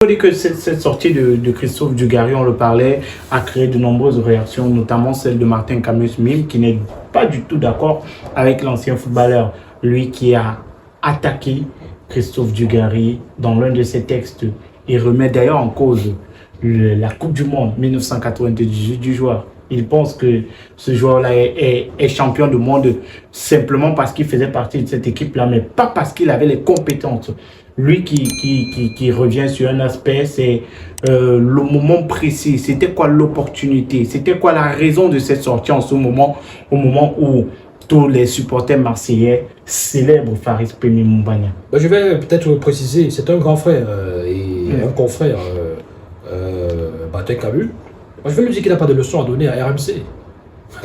On dit que cette sortie de Christophe Dugarry, on le parlait, a créé de nombreuses réactions, notamment celle de Martin Camus-Mime, qui n'est pas du tout d'accord avec l'ancien footballeur, lui qui a attaqué Christophe Dugarry dans l'un de ses textes. Il remet d'ailleurs en cause la Coupe du Monde 1998 du joueur. Il pense que ce joueur-là est champion du monde simplement parce qu'il faisait partie de cette équipe-là, mais pas parce qu'il avait les compétences. Lui qui revient sur un aspect, c'est le moment précis. C'était quoi l'opportunité? C'était quoi la raison de cette sortie en ce moment, au moment où tous les supporters marseillais célèbrent Faris Pemi Mumbanya? Je vais peut-être préciser, c'est un grand frère et un confrère, Martin Camus. Je vais lui dire qu'il n'a pas de leçon à donner à RMC.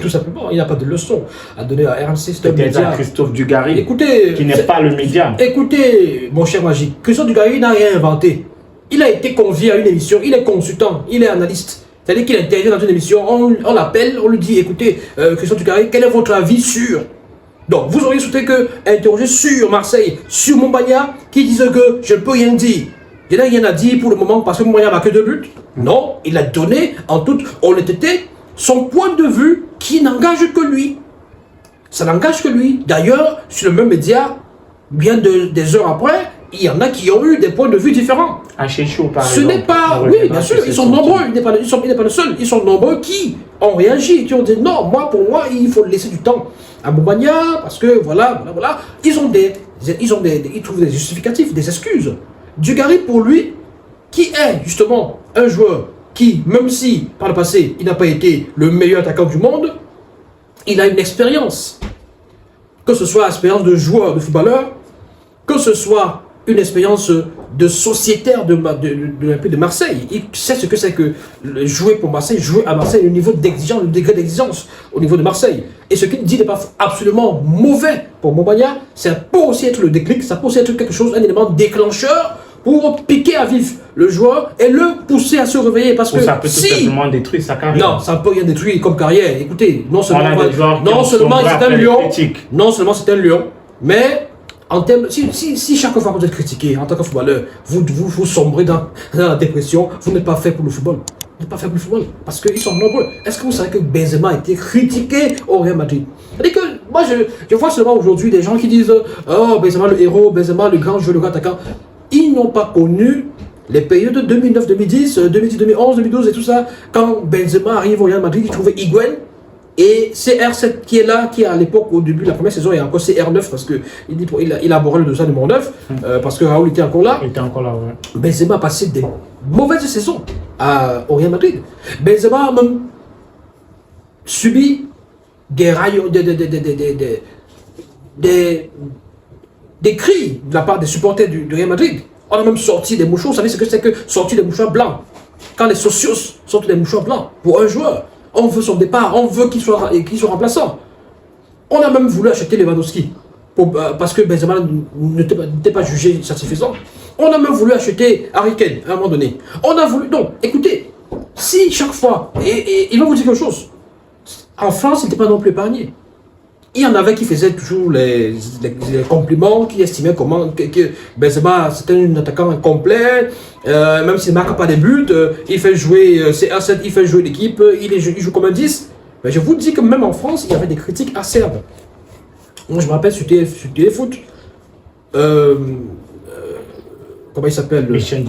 Tout simplement, il n'a pas de leçon à donner à RMC. C'est un média. Christophe Dugarry, écoutez, qui n'est pas le média. Écoutez, mon cher Magique, Christophe Dugarry n'a rien inventé. Il a été convié à une émission, il est consultant, il est analyste. C'est-à-dire qu'il intervient dans une émission, on l'appelle, on lui dit, écoutez, Christophe Dugarry, quel est votre avis sur... Donc, vous auriez souhaité interroger sur Marseille, sur Mumbanya, qui disent que je ne peux rien dire. Il n'a rien à dire pour le moment parce que Mumbanya a marqué 2 buts. Non, il a donné en toute honnêteté son point de vue qui n'engage que lui. Ça n'engage que lui. D'ailleurs, sur le même média, bien des heures après, il y en a qui ont eu des points de vue différents. À Chéchou, par exemple. Ce n'est pas... Oui, bien sûr, ils sont nombreux. Il n'est pas le seul. Ils sont nombreux qui ont réagi, qui ont dit non, pour moi, il faut laisser du temps à Mumbanya, parce que voilà. Ils trouvent des justificatifs, des excuses. Dugarry, pour lui, qui est justement un joueur qui, même si par le passé, il n'a pas été le meilleur attaquant du monde, il a une expérience. Que ce soit l'expérience de joueur, de footballeur, que ce soit une expérience de sociétaire de Marseille. Il sait ce que c'est que jouer pour Marseille, jouer à Marseille, le niveau d'exigence, le degré d'exigence au niveau de Marseille. Et ce qu'il dit n'est pas absolument mauvais pour Mumbanya, ça peut aussi être le déclic, ça peut aussi être quelque chose, un élément déclencheur pour piquer à vif le joueur et le pousser à se réveiller. Parce que ça peut tout simplement détruire sa carrière. Non, ça ne peut rien détruire comme carrière. Écoutez, non seulement c'est un lion, mais en termes, si chaque fois que vous êtes critiqué en tant que footballeur, vous sombrez dans la dépression, vous n'êtes pas fait pour le football. Vous n'êtes pas fait pour le football parce qu'ils sont nombreux. Est-ce que vous savez que Benzema a été critiqué au Real Madrid? C'est-à-dire que moi, je vois seulement aujourd'hui des gens qui disent oh, Benzema le héros, Benzema le grand joueur, le grand attaquant. Ils n'ont pas connu les périodes de 2009, 2010, 2010, 2011, 2012 et tout ça. Quand Benzema arrive au Real Madrid, il trouve Higuaín et CR7 qui est là, qui à l'époque, au début de la première saison, il y a encore CR9 parce qu'il a abordé le dossier numéro 9 parce que Raoul était encore là. Il était encore là, ouais. Benzema a passé des mauvaises saisons au Real Madrid. Benzema a même subi des cris de la part des supporters du Real Madrid. On a même sorti des mouchoirs. Vous savez ce que c'est que sortir des mouchoirs blancs? Quand les socios sortent des mouchoirs blancs pour un joueur, on veut son départ, on veut qu'il soit remplaçant. On a même voulu acheter Lewandowski parce que Benzema n'était pas jugé satisfaisant. On a même voulu acheter Harry Kane à un moment donné. On a voulu... Donc, écoutez, si chaque fois... Et il va vous dire quelque chose. En France, il n'était pas non plus épargné. Il y en avait qui faisaient toujours les compliments, qui estimaient que Benzema c'était un attaquant incomplet, même s'il ne marque pas des buts, il fait jouer C1-7, il fait jouer l'équipe, il joue comme un 10. Mais je vous dis que même en France, il y avait des critiques acerbes. Moi je me rappelle sur Téléfoot, comment il s'appelle, Michel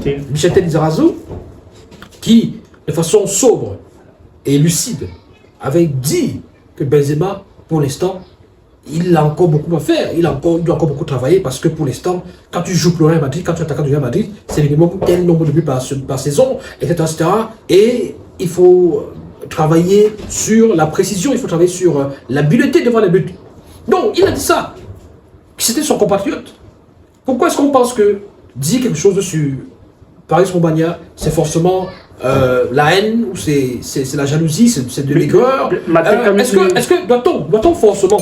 Lizarazu, qui de façon sobre et lucide avait dit que Benzema, pour l'instant, il a encore beaucoup à faire, il doit encore beaucoup travailler parce que pour l'instant, quand tu joues pour le Real Madrid, quand tu es attaquant du Real Madrid, c'est minimum tel nombre de buts par saison, etc. Et il faut travailler sur la précision, il faut travailler sur l'habileté devant les buts. Donc, il a dit ça, c'était son compatriote. Pourquoi est-ce qu'on pense que dire quelque chose sur Faris Mumbanya, c'est forcément la haine, ou c'est la jalousie, c'est de l'aigreur? Est-ce que doit-on forcément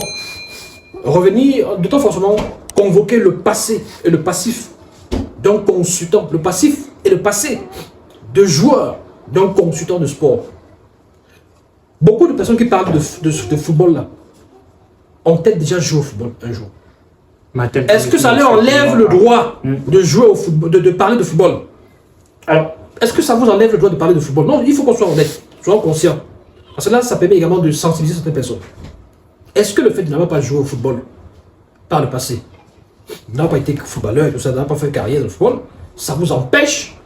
revenir, doit-on forcément convoquer le passé et le passif d'un consultant, le passif et le passé de joueur d'un consultant de sport? Beaucoup de personnes qui parlent de football là ont peut-être déjà joué au football un jour. Est-ce que ça leur enlève le droit de jouer au football, de parler de football? Alors, est-ce que ça vous enlève le droit de parler de football? Non, il faut qu'on soit honnête, soyons conscients. Parce que là, ça permet également de sensibiliser certaines personnes. Est-ce que le fait de n'avoir pas joué au football par le passé, n'a pas été footballeur et tout ça, n'a pas fait carrière dans le football, ça vous empêche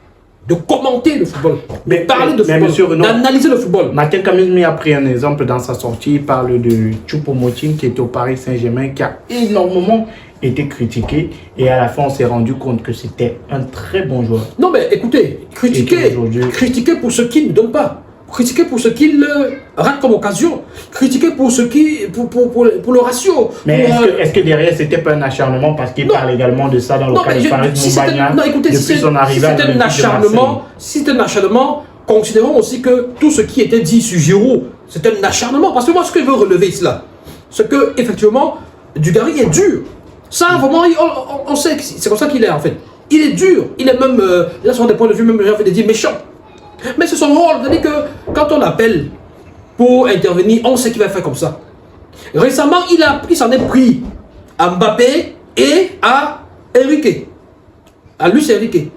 de commenter le football, de parler de football, d'analyser le football? Martin Kamizmi a pris un exemple dans sa sortie. Il parle de Choupo-Moting qui est au Paris Saint-Germain, qui a énormément été critiqué, et à la fin on s'est rendu compte que c'était un très bon joueur. Non mais écoutez, critiquer pour ce qu'il ne donne pas, critiquer pour ce qu'il rate comme occasion, critiquer pour ce qui pour le ratio. Mais est-ce que derrière c'était pas un acharnement, parce qu'il parle également de ça dans le cas de Farid Moumbagna depuis son arrivée à l'équipe de Marseille. Si c'est un acharnement, considérons aussi que tout ce qui était dit sur Giroud, c'est un acharnement, parce que moi ce que je veux relever cela, c'est que effectivement Dugarry est dur. Ça, vraiment, on sait que c'est comme ça qu'il est, en fait. Il est dur, il est même, là, sur des points de vue, même, j'ai envie de dire, méchant. Mais c'est son rôle, c'est-à-dire que quand on l'appelle pour intervenir, on sait qu'il va faire comme ça. Récemment, il s'en est pris à Mbappé et à Enrique, à Luis Enrique.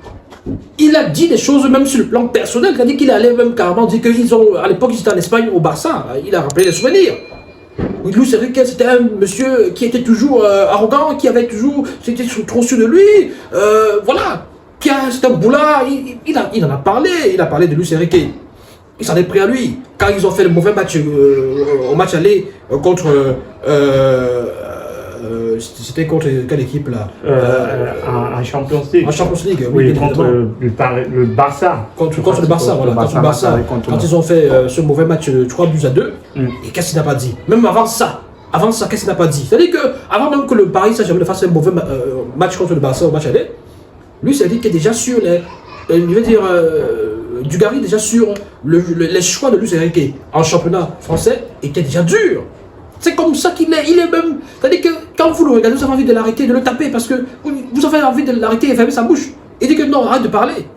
Il a dit des choses même sur le plan personnel, c'est-à-dire qu'il allait même carrément dire qu'ils ont, à l'époque, ils étaient en Espagne, au Barça, il a rappelé les souvenirs. Luis Enrique, c'était un monsieur qui était toujours arrogant, qui avait toujours, c'était trop sûr de lui, voilà, c'est un boulard, il en a parlé, il a parlé de Luis Enrique, il s'en est pris à lui, quand ils ont fait le mauvais match, au match aller contre, c'était contre quelle équipe là, en Champions League. En Champions League, oui, contre le Barça. Contre le Barça, voilà. Contre le Barça. Quand ils ont fait ce mauvais match 3-2, et qu'est-ce qu'il n'a pas dit? Même avant ça, qu'est-ce qu'il n'a pas dit? C'est-à-dire qu'avant même que le Paris Saint-Germain fasse un mauvais match contre le Barça au match aller, lui, ça dit qu'il est déjà sur je veux dire, Dugarry déjà sur les choix de Luis Enrique en championnat français était déjà dur. C'est comme ça qu'il est, il est même. C'est-à-dire que quand vous le regardez, vous avez envie de l'arrêter, de le taper, parce que vous avez envie de l'arrêter et fermer sa bouche. Il dit que non, arrête de parler.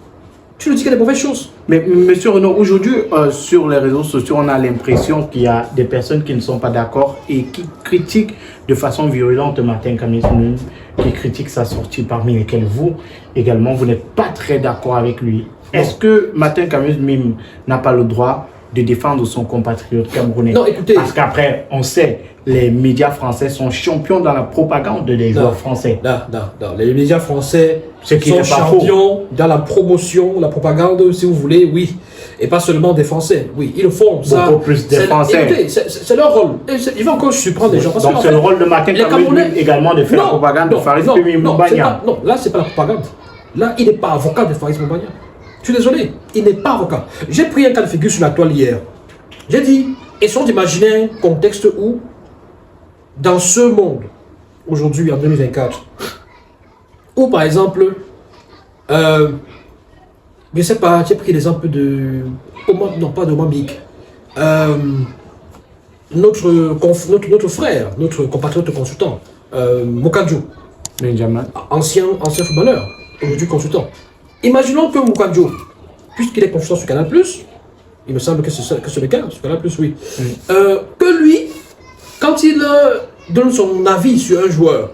Tu lui dis qu'il y a des mauvaises choses. Mais monsieur Renaud, aujourd'hui, sur les réseaux sociaux, on a l'impression qu'il y a des personnes qui ne sont pas d'accord et qui critiquent de façon virulente Martin Kamizmi, qui critique sa sortie, parmi lesquelles vous, également, vous n'êtes pas très d'accord avec lui. Est-ce que Martin Kamizmi n'a pas le droit de défendre son compatriote camerounais? Non, écoutez. Parce qu'après, on sait, les médias français sont champions dans la propagande des joueurs français. Non. Les médias français sont champions dans la promotion, la propagande, si vous voulez, oui. Et pas seulement des Français, oui. Ils le font. Beaucoup plus des Français. Écoutez, c'est leur rôle. Ils vont encore surprendre les gens. Parce donc c'est le rôle de Martin Kamizmi également de faire la propagande de Farid Moumbagna. Non, là, c'est pas la propagande. Là, il n'est pas avocat de Farid Moumbagna. Je suis désolé, il n'est pas avocat. J'ai pris un cas de figure sur la toile hier. J'ai dit, essayons d'imaginer un contexte où, dans ce monde, aujourd'hui, en 2024, où par exemple, je ne sais pas, j'ai pris l'exemple de, non pas de Mambik, notre frère, notre compatriote consultant, Mokadjo, ancien footballeur, aujourd'hui consultant. Imaginons que Mokadjo, puisqu'il est consultant sur Canal+, il me semble que c'est le cas, sur Canal+, oui, que lui, quand il donne son avis sur un joueur,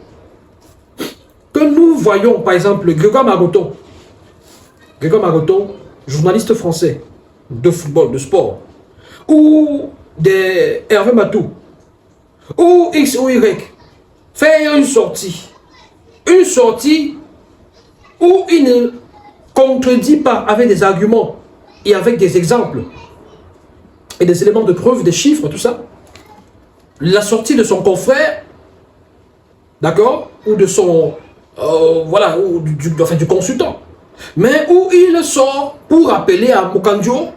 que nous voyons par exemple Grégoire Maroton, journaliste français de football, de sport, ou des Hervé Matou, ou X ou Y, faire une sortie où il ne contredit pas avec des arguments et avec des exemples et des éléments de preuve, des chiffres, tout ça, la sortie de son confrère, d'accord, ou de son, voilà, ou du consultant, mais où il sort pour rappeler à Mokadjo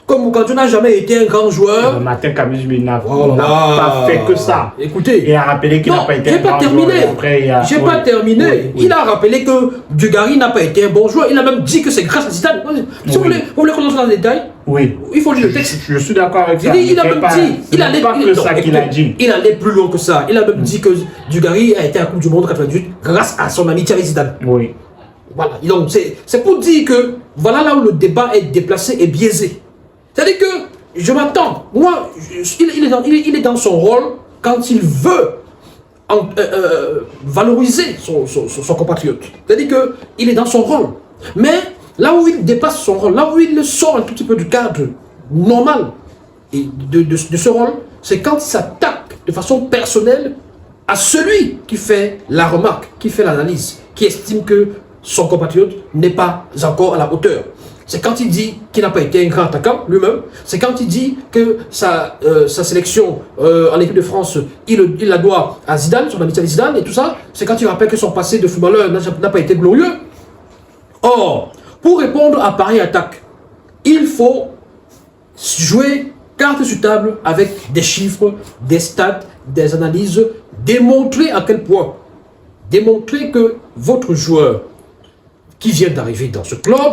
que Mokadjo n'a jamais été un grand joueur. Martin Kamizmi n'a pas fait que ça. Écoutez, il a rappelé qu'il n'a pas été un grand joueur. J'ai pas terminé. Il a rappelé que Dugarry n'a pas été un bon joueur. Il a même dit que c'est grâce à Zidane. Si vous voulez qu'on entre dans le détail, oui, il faut lire le texte. Je suis d'accord avec ça. Il a même dit, il allait plus loin que ça. Il a même dit que Dugarry a été à la Coupe du Monde 98 grâce à son amitié avec Zidane. Oui. Voilà. Donc c'est pour dire que voilà là où le débat est déplacé et biaisé. C'est-à-dire que je m'attends. Moi, il est dans son rôle quand il veut valoriser son compatriote. C'est-à-dire qu'il est dans son rôle. Mais là où il dépasse son rôle, là où il sort un tout petit peu du cadre normal et de ce rôle, c'est quand il s'attaque de façon personnelle à celui qui fait la remarque, qui fait l'analyse, qui estime que son compatriote n'est pas encore à la hauteur. C'est quand il dit qu'il n'a pas été un grand attaquant lui-même. C'est quand il dit que sa sélection en équipe de France, il la doit à Zidane, son amitié avec Zidane et tout ça. C'est quand il rappelle que son passé de footballeur n'a pas été glorieux. Or, pour répondre à pareille attaque, il faut jouer carte sur table avec des chiffres, des stats, des analyses, démontrer à quel point, démontrer que votre joueur qui vient d'arriver dans ce club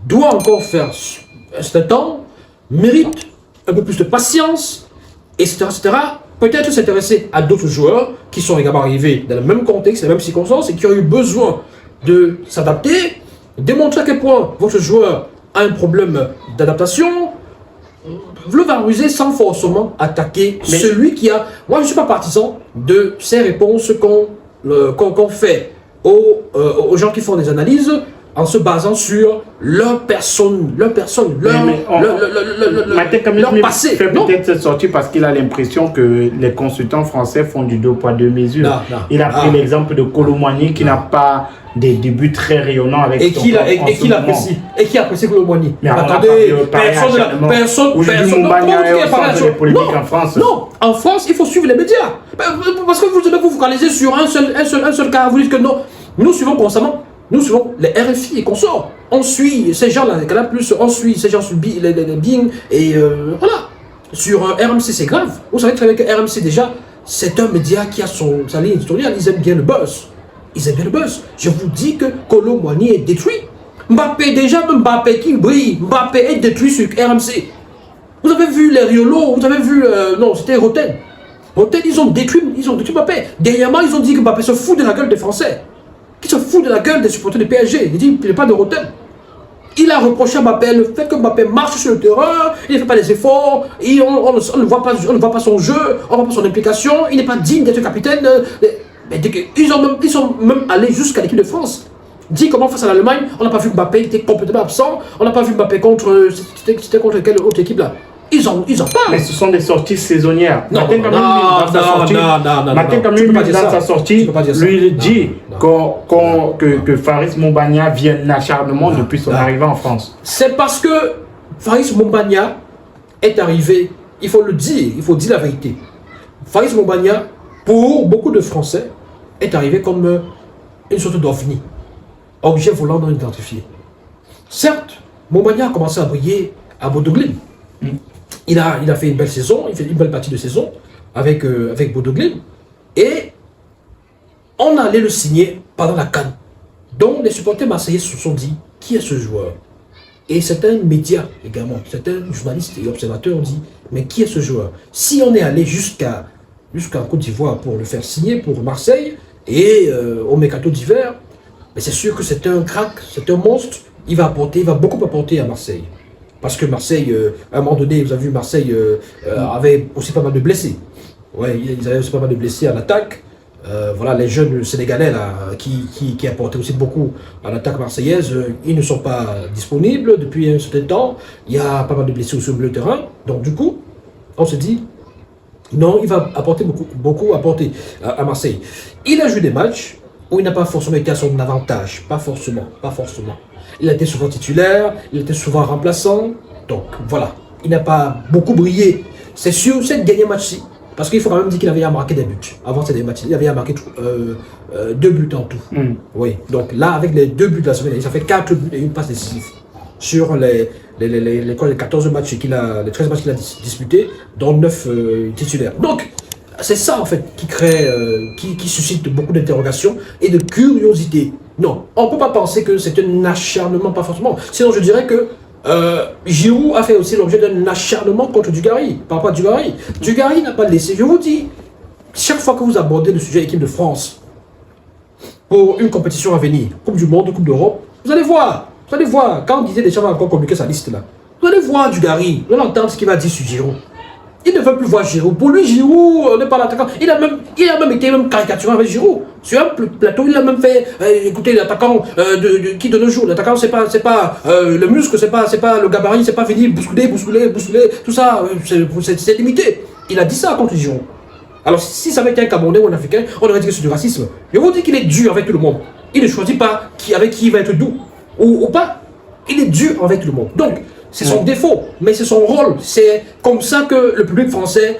doit encore faire un certain temps, mérite un peu plus de patience, etc. etc. Peut-être s'intéresser à d'autres joueurs qui sont également arrivés dans le même contexte, les mêmes circonstances et qui ont eu besoin de s'adapter, démontrer à quel point votre joueur a un problème d'adaptation, le valoriser sans forcément attaquer celui qui a... Moi, je ne suis pas partisan de ces réponses qu'on fait aux gens qui font des analyses en se basant sur leur personne, leur passé. Il fait peut-être cette sortie parce qu'il a l'impression que les consultants français font du deux poids deux mesures. Il a pris l'exemple de Kolo Muani qui n'a pas des débuts très rayonnants avec et qui apprécie Kolo Muani. Mais attendez, personne en France. Non, en France, il faut suivre les médias. Parce que vous devez vous focaliser sur un seul cas. Vous dites que non, nous suivons constamment. Nous suivons les RFI et consorts. On suit ces gens-là, on suit ces gens sur les Bing et voilà. Sur RMC, c'est grave. Vous savez très bien que RMC, déjà, c'est un média qui a sa ligne éditoriale. Ils aiment bien le buzz. Je vous dis que Kolo Muani est détruit. Mbappé qui brille. Mbappé est détruit sur RMC. Vous avez vu les Riolo, vous avez vu... non, c'était Roten. Roten, ils ont détruit Mbappé. Dernièrement, ils ont dit que Mbappé se fout de la gueule des Français. Qui se fout de la gueule des supporters du PSG. Il dit qu'il n'est pas de Roten. Il a reproché à Mbappé le fait que Mbappé marche sur le terrain, il ne fait pas les efforts, on ne voit pas son jeu, on ne voit pas son implication, il n'est pas digne d'être capitaine. Ils sont même allés jusqu'à l'équipe de France. Dit comment face à l'Allemagne, on n'a pas vu Mbappé, il était complètement absent, on n'a pas vu Mbappé c'était contre quelle autre équipe là. Ils en parlent. Mais ce sont des sorties saisonnières. Non, Martin Camille, dans sa sortie, lui il dit que Faris Moumbagna vient l'acharnement depuis son arrivée en France. C'est parce que Faris Moumbagna est arrivé, il faut le dire, il faut dire la vérité. Faris Moumbagna, pour beaucoup de Français, est arrivé comme une sorte d'ovni, objet volant non identifié. Certes, Moumbagna a commencé à briller à Bodo-Glimt. Il a fait une belle saison, il fait une belle partie de saison avec Bodo-Glimt. Et on allait le signer pendant la CAN. Donc les supporters marseillais se sont dit, qui est ce joueur? Et certains médias également, certains journalistes et observateurs ont dit, mais qui est ce joueur? Si on est allé jusqu'à Côte d'Ivoire pour le faire signer pour Marseille et au mercato d'hiver, c'est sûr que c'est un crack, c'est un monstre, il va beaucoup apporter à Marseille. Parce que Marseille, à un moment donné, vous avez vu, Marseille avait aussi pas mal de blessés. Ouais, ils avaient aussi pas mal de blessés à l'attaque. Voilà, les jeunes Sénégalais là, qui apportaient aussi beaucoup à l'attaque marseillaise, ils ne sont pas disponibles depuis un certain temps. Il y a pas mal de blessés aussi au milieu de terrain. Donc du coup, on se dit, non, il va apporter beaucoup apporter à Marseille. Il a joué des matchs où il n'a pas forcément été à son avantage. Pas forcément. Il a été souvent titulaire, il était souvent remplaçant. Donc voilà, il n'a pas beaucoup brillé. C'est sur cette dernier match-ci. Parce qu'il faut quand même dire qu'il avait marqué des buts. Avant ces derniers matchs, il avait marqué 2 buts en tout. Oui, donc là, avec les 2 buts de la semaine, il a fait 4 buts et une passe décisive. Sur les 14 matchs les 13 matchs qu'il a disputés, dont 9 titulaires. Donc, c'est ça en fait qui crée, qui suscite beaucoup d'interrogations et de curiosité. Non, on ne peut pas penser que c'est un acharnement, pas forcément. Sinon, je dirais que Giroud a fait aussi l'objet d'un acharnement contre Dugarry, par rapport à Dugarry. Dugarry n'a pas laissé, je vous dis, chaque fois que vous abordez le sujet équipe de France pour une compétition à venir, Coupe du Monde, Coupe d'Europe, vous allez voir, quand Didier Deschamps va encore communiquer sa liste là, vous allez voir Dugarry, vous allez entendre ce qu'il va dire sur Giroud. Il ne veut plus voir Giroud. Pour lui, Giroud n'est pas l'attaquant. Il a même été caricaturé avec Giroud. Sur un plateau, il a même fait, écoutez, l'attaquant qui de nos jours, l'attaquant, c'est pas le muscle, c'est pas le gabarit, c'est pas venir bousculer, tout ça, c'est limité. Il a dit ça contre Giroud. Alors, si ça avait été un Camerounais ou un Africain, on aurait dit que c'est du racisme. Je vous dis qu'il est dur avec tout le monde. Il ne choisit pas avec qui il va être doux ou pas. Il est dur avec tout le monde. Donc, c'est son défaut, mais c'est son rôle. C'est comme ça que le public français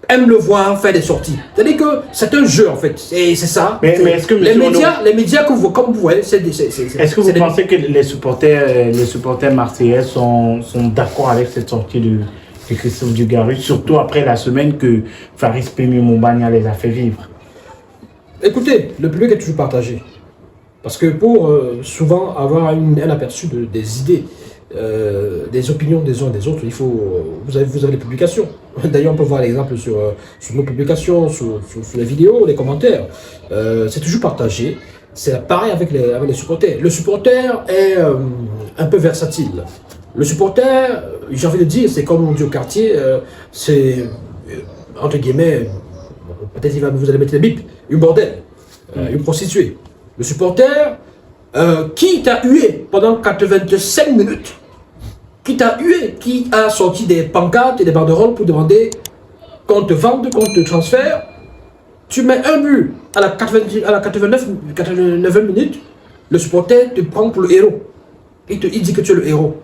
aime le voir faire des sorties. C'est-à-dire que c'est un jeu, en fait. Et c'est ça. Mais est-ce que les médias que vous, comme vous voyez, c'est des... Est-ce que vous pensez que les supporters marseillais sont d'accord avec cette sortie de Christophe Dugarry, surtout après la semaine que Faris Pemi Moubania les a fait vivre? Écoutez, le public est toujours partagé. Parce que pour souvent avoir un aperçu des idées, des opinions des uns et des autres, vous avez les publications. D'ailleurs, on peut voir l'exemple sur nos publications, sur les vidéos, les commentaires. C'est toujours partagé. C'est pareil avec les supporters. Le supporter est un peu versatile. Le supporter, j'ai envie de dire, c'est comme on dit au quartier, c'est, entre guillemets, peut-être vous allez mettre les bips, une bordelle, une prostituée. Le supporter, qui t'a hué pendant 85 minutes, qui t'a hué, qui a sorti des pancartes et des banderoles pour demander qu'on te vende, qu'on te transfère, tu mets un but à la 89e minute, le supporter te prend pour le héros. Il dit que tu es le héros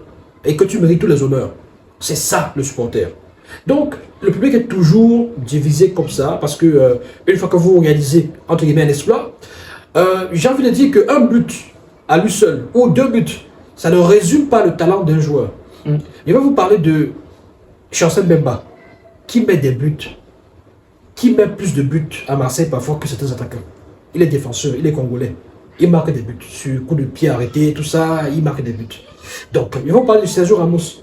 et que tu mérites tous les honneurs. C'est ça le supporter. Donc, le public est toujours divisé comme ça parce que une fois que vous réalisez, entre guillemets, un exploit, j'ai envie de dire qu'un but à lui seul ou deux buts, ça ne résume pas le talent d'un joueur. Je vais vous parler de Chancel Mbemba, qui met des buts, qui met plus de buts à Marseille parfois que certains attaquants. Il est défenseur, il est congolais. Il marque des buts. Sur coup de pied arrêté, tout ça, il marque des buts. Donc, je vais vous parler de Sergio Ramos,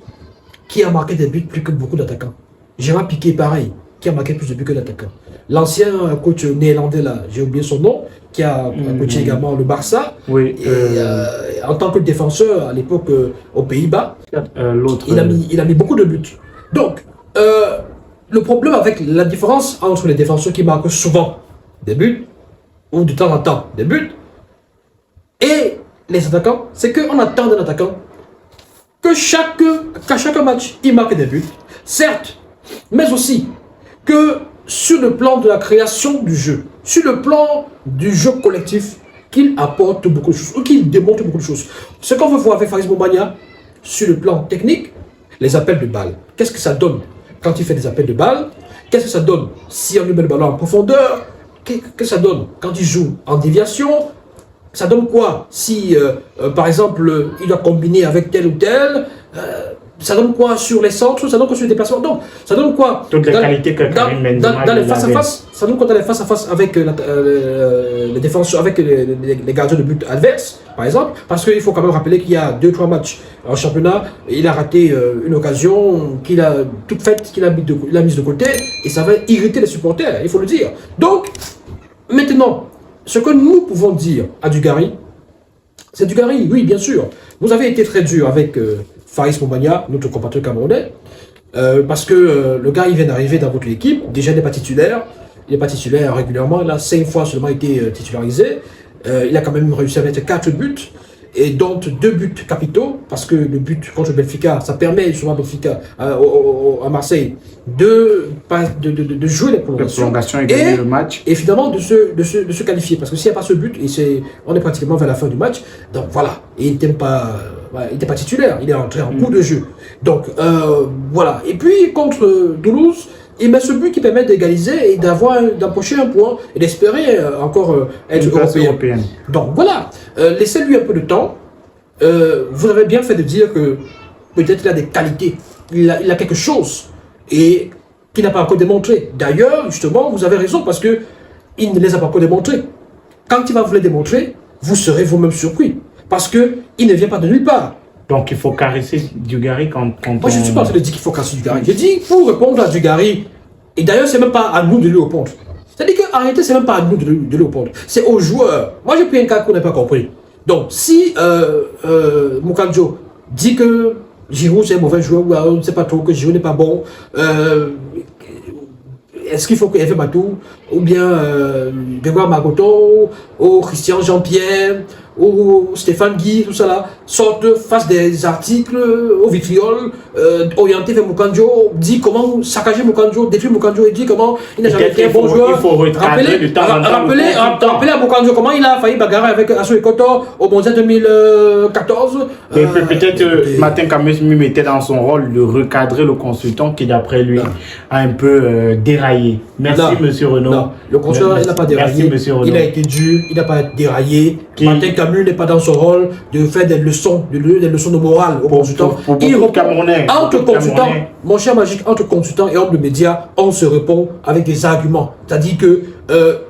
qui a marqué des buts plus que beaucoup d'attaquants. Gérard Piqué, pareil, qui a marqué plus de buts que d'attaquants. L'ancien coach néerlandais, là, j'ai oublié son nom, qui a coaché également le Barça. Oui. Et, en tant que défenseur, à l'époque, aux Pays-Bas, l'autre. Il a mis beaucoup de buts. Donc, le problème avec la différence entre les défenseurs qui marquent souvent des buts, ou de temps en temps des buts, et les attaquants, c'est qu'on attend d'un attaquant qu'à chaque match, il marque des buts, certes, mais aussi que sur le plan de la création du jeu, sur le plan du jeu collectif, qu'il apporte beaucoup de choses, ou qu'il démontre beaucoup de choses. Ce qu'on veut voir avec Faris Moubania, sur le plan technique, les appels de balles. Qu'est-ce que ça donne quand il fait des appels de balles? Qu'est-ce que ça donne si on lui met le ballon en profondeur? Qu'est-ce que ça donne quand il joue en déviation? Ça donne quoi si, par exemple, il doit combiner avec tel ou tel? Ça donne quoi sur les centres? Ça donne quoi sur les déplacements? Donc, ça donne quoi toutes les qualités que Karim Benzema dans les face-à-face? Ça donne quoi dans les face-à-face avec les défenseurs, avec les gardiens de but adverses, par exemple? Parce qu'il faut quand même rappeler qu'il y a 2-3 matchs en championnat, il a raté une occasion qu'il a toute faite, qu'il a mise de côté, et ça va irriter les supporters, il faut le dire. Donc, maintenant, ce que nous pouvons dire à Dugarry, c'est Dugarry, oui, bien sûr. Vous avez été très dur avec Faris Moubania, notre compatriote camerounais, parce que le gars, il vient d'arriver dans votre équipe, déjà il n'est pas titulaire, il n'est pas titulaire régulièrement, il a 5 fois seulement été titularisé, il a quand même réussi à mettre 4 buts, et donc 2 buts capitaux, parce que le but contre Benfica, ça permet justement à Benfica, à Marseille, de jouer les prolongations et gagner le match. Et finalement de se qualifier, parce que s'il n'y a pas ce but, on est pratiquement vers la fin du match, donc voilà, et il n'était pas titulaire, il est entré en cours de jeu. Donc voilà, et puis contre Toulouse, il met ce but qui permet d'égaliser et d'empocher un point et d'espérer encore être européen. Donc voilà, laissez-lui un peu de temps. Vous avez bien fait de dire que peut-être il a des qualités, il a quelque chose et qu'il n'a pas encore démontré. D'ailleurs, justement, vous avez raison parce que il ne les a pas encore démontrés. Quand il va vous les démontrer, vous serez vous-même surpris parce que il ne vient pas de nulle part. Donc il faut caresser Dugarry quand moi, je ne suis pas en train de dire qu'il faut caresser Dugarry. Je dis pour répondre à Dugarry, et d'ailleurs, ce n'est même pas à nous de lui répondre. C'est-à-dire qu'arrêter, ce n'est même pas à nous de lui répondre. C'est aux joueurs. Moi, j'ai pris un cas qu'on n'a pas compris. Donc, si Moukandjo dit que Giroud c'est un mauvais joueur, ou on ne sait pas trop que Giroud n'est pas bon. Est-ce qu'il faut que Hervé Matou, ou bien Grégoire Magoto, ou Christian Jean-Pierre, ou Stéphane Guy, tout ça là, sortent, fassent des articles au vitriol, orientés vers Moukandjo, dit comment saccager Moukandjo, détruire Moukandjo, et dit comment il n'a jamais été un bon joueur. Il faut recadrer de temps en temps. Rappelez à Moukandjo comment il a failli bagarrer avec Assou Ekoto au Mondial 2014. Peut-être Martin Camus Mim était dans son rôle de recadrer le consultant qui, d'après lui, a un peu déraillé. Merci, monsieur Renaud. Non, le consultant, il n'a pas déraillé. Merci, monsieur Renaud. Il a été dur, il n'a pas déraillé. Martin Camus n'est pas dans son rôle de faire des leçons, de morale au consultant. Il répond entre consultants, mon cher Magique, entre consultants et hommes de médias, on se répond avec des arguments. C'est-à-dire que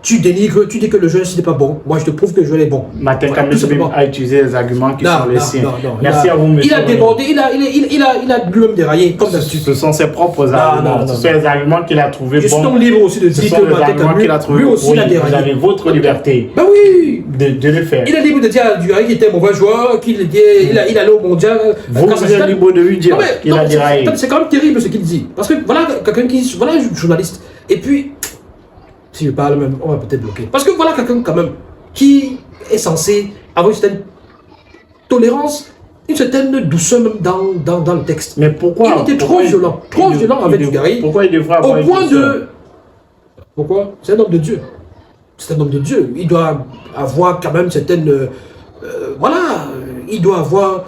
tu dénigres, tu dis que le jeu n'est pas bon. Moi, je te prouve que le jeu est bon. Martin Camus a utilisé les arguments qui sont les siens. Merci à vous, monsieur. Il a débordé, il a lui-même déraillé, comme d'habitude. Ce sont ses propres arguments. Ce sont les arguments qu'il a trouvés bons. Je suis donc libre aussi de dire que Martin Camus, lui aussi, il a déraillé. Vous avez votre liberté. Ben oui. De le faire. Il est libre de dire à Dugarry qu'il était un mauvais joueur, qu'il allait au mondial. Vous êtes libre de lui dire qu'il a déraillé. C'est quand même terrible ce qu'il dit. Parce que voilà quelqu'un qui. Voilà un journaliste. Et puis, si je parle même, on va peut-être bloquer. Parce que voilà quelqu'un quand même qui est censé avoir une certaine tolérance, une certaine douceur même dans le texte. Mais pourquoi? Il était trop violent avec Dugarry. Pourquoi il devrait avoir au point de. Pourquoi? C'est un homme de Dieu. C'est un homme de Dieu. Il doit avoir quand même certaines... voilà, il doit avoir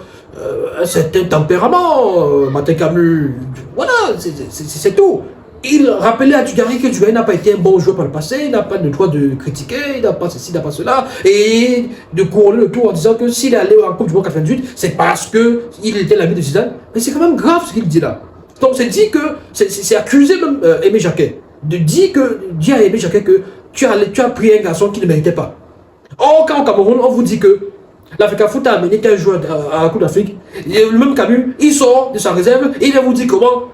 un certain tempérament, Martin Camus. Voilà, c'est tout. Il rappelait à Dugarry que Dugarry n'a pas été un bon joueur par le passé, il n'a pas le droit de critiquer, il n'a pas ceci, il n'a pas cela, et de couronner le tour en disant que s'il est allé en Coupe du Monde 98, c'est parce qu'il était l'ami de Zidane. Mais c'est quand même grave ce qu'il dit là. Donc c'est dit que, c'est accusé même Aimé Jacquet, de dire à Aimé Jacquet que tu as pris un garçon qui ne méritait pas. Or, quand au Cameroun, on vous dit que l'Africa Foot a amené tel joueur à la Coupe d'Afrique, le même Camus, il sort de sa réserve et il va vous dire comment.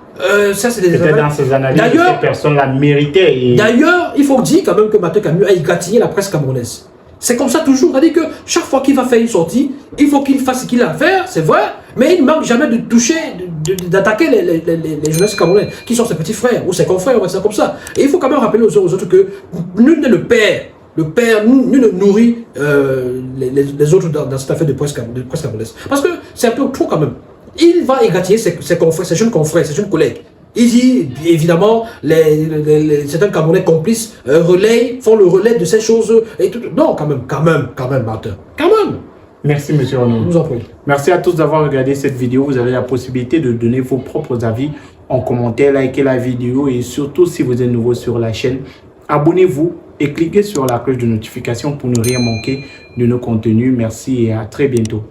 Ça, c'est des analyses. Dans ses analyses, cette personne l'a mérité. D'ailleurs, il faut dire quand même que Martin Camus a égratigné la presse camerounaise. C'est comme ça toujours. C'est-à-dire que chaque fois qu'il va faire une sortie, il faut qu'il fasse ce qu'il a à faire, c'est vrai, mais il ne manque jamais de toucher, d'attaquer les journalistes camerounais, qui sont ses petits frères ou ses confrères, on va dire comme ça. Et il faut quand même rappeler aux autres que nul n'est le père. Le père, nul ne nourrit les autres dans cette affaire de presse camerounaise. Parce que c'est un peu trop quand même. Il va égratigner ses confrères, ses jeunes confrères, ses jeunes collègues. Il dit, évidemment, certains Camerounais complices font le relais de ces choses et tout. Non, quand même, Martin. Quand même. Merci, monsieur Renaud. Je vous en prie. Merci à tous d'avoir regardé cette vidéo. Vous avez la possibilité de donner vos propres avis en commentaire, likez la vidéo et surtout, si vous êtes nouveau sur la chaîne, abonnez-vous et cliquez sur la cloche de notification pour ne rien manquer de nos contenus. Merci et à très bientôt.